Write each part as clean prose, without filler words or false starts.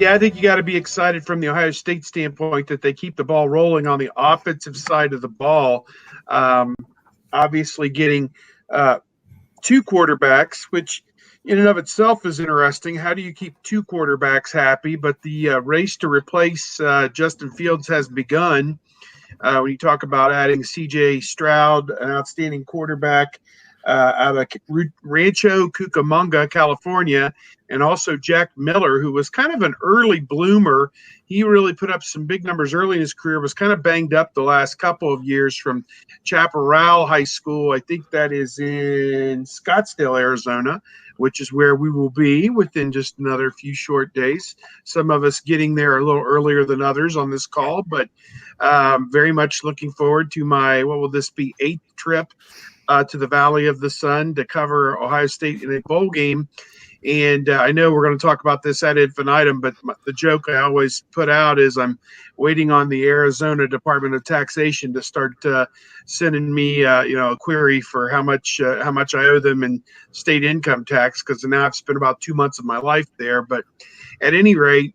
Yeah, I think you got to be excited from the Ohio State standpoint that they keep the ball rolling on the offensive side of the ball. Um, Obviously, getting uh, two quarterbacks, which in and of itself is interesting. How do you keep two quarterbacks happy? But the race to replace Justin Fields has begun. When you talk about adding C.J. Stroud, an outstanding quarterback out of Rancho Cucamonga, California, and also Jack Miller, who was kind of an early bloomer. He really put up some big numbers early in his career, was kind of banged up the last couple of years from Chaparral High School. I think that is in Scottsdale, Arizona, which is where we will be within just another few short days. Some of us getting there a little earlier than others on this call, but very much looking forward to my, what will this be, 8th trip to the Valley of the Sun to cover Ohio State in a bowl game. And I know we're going to talk about this ad infinitum, but the joke I always put out is I'm waiting on the Arizona Department of Taxation to start sending me, a query for how much I owe them in state income tax, because now I've spent about 2 months of my life there. But at any rate,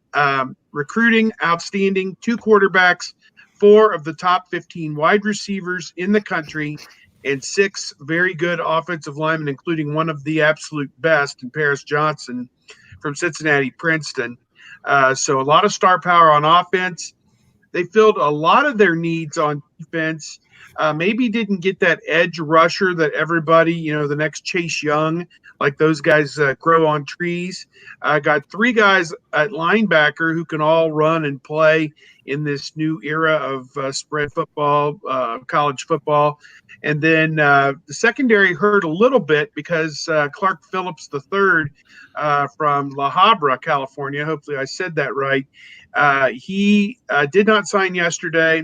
recruiting outstanding, 2 quarterbacks, 4 of the top 15 wide receivers in the country, and 6 very good offensive linemen, including one of the absolute best in Paris Johnson from Cincinnati Princeton. So a lot of star power on offense. They filled a lot of their needs on defense. Maybe didn't get that edge rusher that everybody, the next Chase Young, like those guys grow on trees. Got 3 guys at linebacker who can all run and play in this new era of spread football, college football. And then the secondary hurt a little bit because Clark Phillips III from La Habra, California, hopefully I said that right, he did not sign yesterday.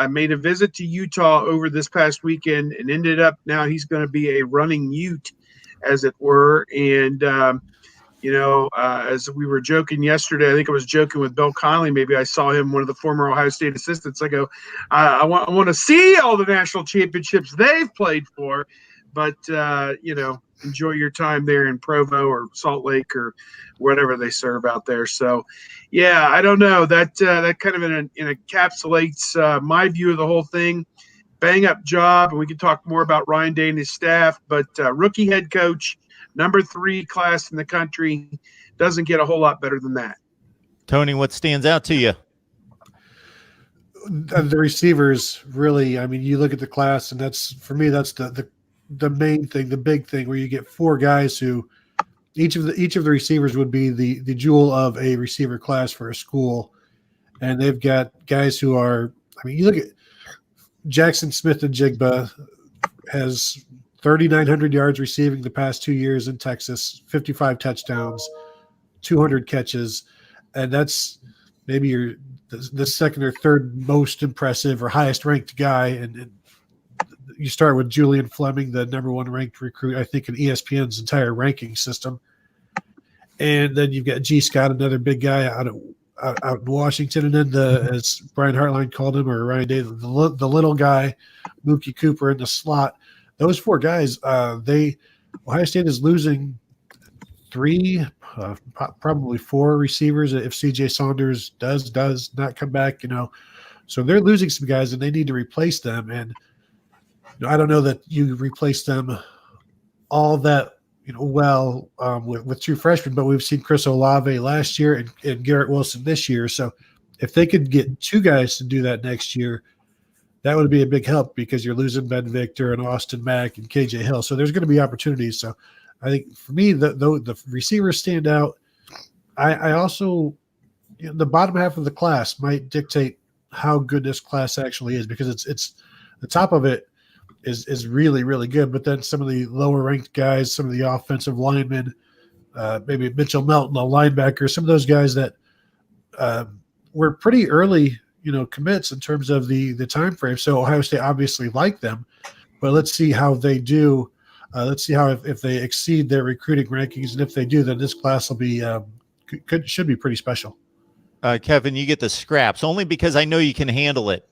Made a visit to Utah over this past weekend and ended up now he's going to be a running Ute, as it were. And, as we were joking yesterday, I think I was joking with Bill Connolly. Maybe I saw him, one of the former Ohio State assistants. I go, I want to see all the national championships they've played for. But, enjoy your time there in Provo or Salt Lake or whatever they serve out there. So, yeah, I don't know. That kind of encapsulates my view of the whole thing. Bang up job, and we can talk more about Ryan Day and his staff. But rookie head coach, number 3 class in the country, doesn't get a whole lot better than that. Tony, what stands out to you? The receivers, really. I mean, you look at the class, and that's the main thing, the big thing, where you get 4 guys who each of the receivers would be the jewel of a receiver class for a school, and they've got guys who are. I mean, you look at Jackson Smith-Njigba has 3,900 yards receiving the past 2 years in Texas, 55 touchdowns, 200 catches, and that's maybe the second or third most impressive or highest ranked guy. And you start with Julian Fleming, the number 1 ranked recruit, I think, in ESPN's entire ranking system. And then you've got G. Scott, another big guy out in Washington. And then as Brian Hartline called him, or Ryan Day, the little guy, Mookie Cooper in the slot. Those 4 guys, Ohio State is losing 3, probably 4 receivers if C.J. Saunders does not come back, So they're losing some guys, and they need to replace them. And I don't know that you replace them all that well with 2 freshmen, but we've seen Chris Olave last year and Garrett Wilson this year. So if they could get 2 guys to do that next year, that would be a big help, because you're losing Ben Victor and Austin Mack and KJ Hill. So there's going to be opportunities. So I think for me, the receivers stand out. I also, the bottom half of the class might dictate how good this class actually is, because it's the top of it is really, really good. But then some of the lower ranked guys, some of the offensive linemen, maybe Mitchell Melton, a linebacker, some of those guys that were pretty early, commits in terms of the time frame. So Ohio State obviously liked them, but let's see how they do. Let's see how if they exceed their recruiting rankings, and if they do, then this class will be should be pretty special. Kevin, you get the scraps only because I know you can handle it.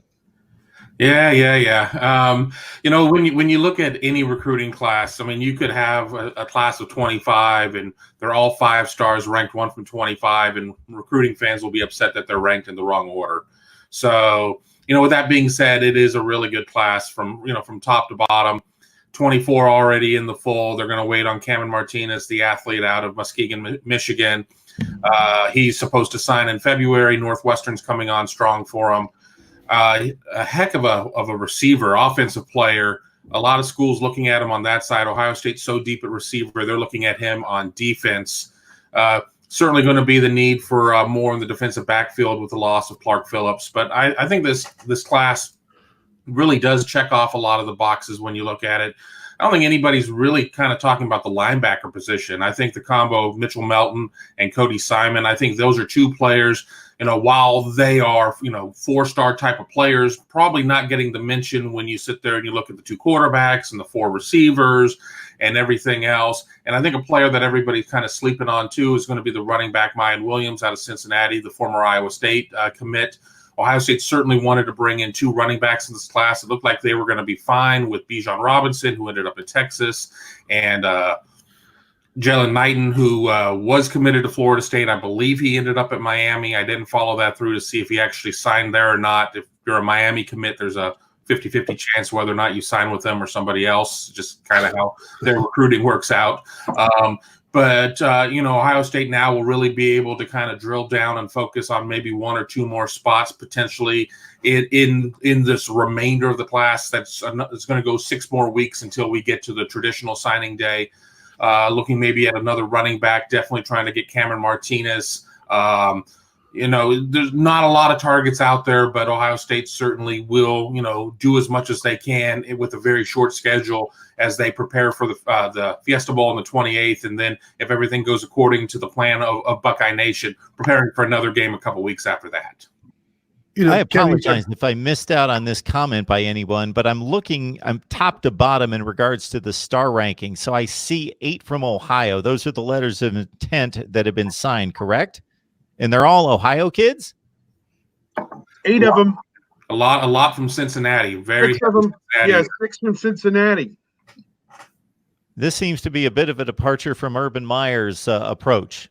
Yeah. When you look at any recruiting class, I mean, you could have a class of 25, and they're all 5 stars, ranked 1 from 25, and recruiting fans will be upset that they're ranked in the wrong order. So, with that being said, it is a really good class from top to bottom. 24 already in the fold. They're going to wait on Cameron Martinez, the athlete out of Muskegon, Michigan. He's supposed to sign in February. Northwestern's coming on strong for him. A heck of a receiver, offensive player. A lot of schools looking at him on that side. Ohio State's so deep at receiver, they're looking at him on defense. Certainly going to be the need for more in the defensive backfield with the loss of Clark Phillips. But I think this class really does check off a lot of the boxes when you look at it. I don't think anybody's really kind of talking about the linebacker position. I think the combo of Mitchell Melton and Cody Simon, I think those are 2 players, while they are, 4-star type of players, probably not getting the mention when you sit there and you look at the 2 quarterbacks and the 4 receivers and everything else. And I think a player that everybody's kind of sleeping on too is going to be the running back Mayan Williams out of Cincinnati, the former Iowa State commit. Ohio State certainly wanted to bring in 2 running backs in this class. It looked like they were going to be fine with Bijan Robinson, who ended up in Texas, and Jalen Knighton, who was committed to Florida State. I believe he ended up at Miami. I didn't follow that through to see if he actually signed there or not. If you're a Miami commit, there's a 50-50 chance whether or not you sign with them or somebody else, just kind of how their recruiting works out. But Ohio State now will really be able to kind of drill down and focus on maybe 1 or 2 more spots potentially in this remainder of the class. It's going to go 6 more weeks until we get to the traditional signing day. Looking maybe at another running back, definitely trying to get Cameron Martinez. There's not a lot of targets out there, but Ohio State certainly will, do as much as they can with a very short schedule as they prepare for the Fiesta Bowl on the 28th. And then if everything goes according to the plan of Buckeye Nation, preparing for another game a couple weeks after that. I apologize if I missed out on this comment by anyone, but I'm top to bottom in regards to the star ranking. So I see 8 from Ohio. Those are the letters of intent that have been signed, correct? And they're all Ohio kids? 8 of them. A lot from Cincinnati. 6 of them. Yeah, 6 from Cincinnati. This seems to be a bit of a departure from Urban Meyer's approach.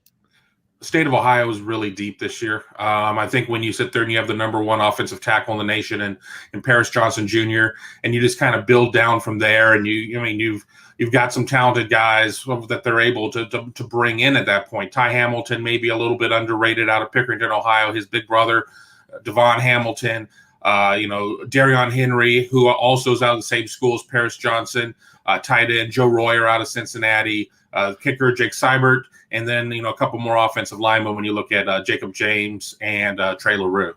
The state of Ohio is really deep this year. I think when you sit there and you have the number 1 offensive tackle in the nation and Paris Johnson Jr., and you just kind of build down from there, and you've got some talented guys that they're able to bring in at that point. Ty Hamilton, maybe a little bit underrated out of Pickerington, Ohio. His big brother, Devon Hamilton, Darion Henry, who also is out of the same school as Paris Johnson, tight end Joe Royer out of Cincinnati, kicker Jake Seibert, and then a couple more offensive linemen when you look at Jacob James and Trey LaRue.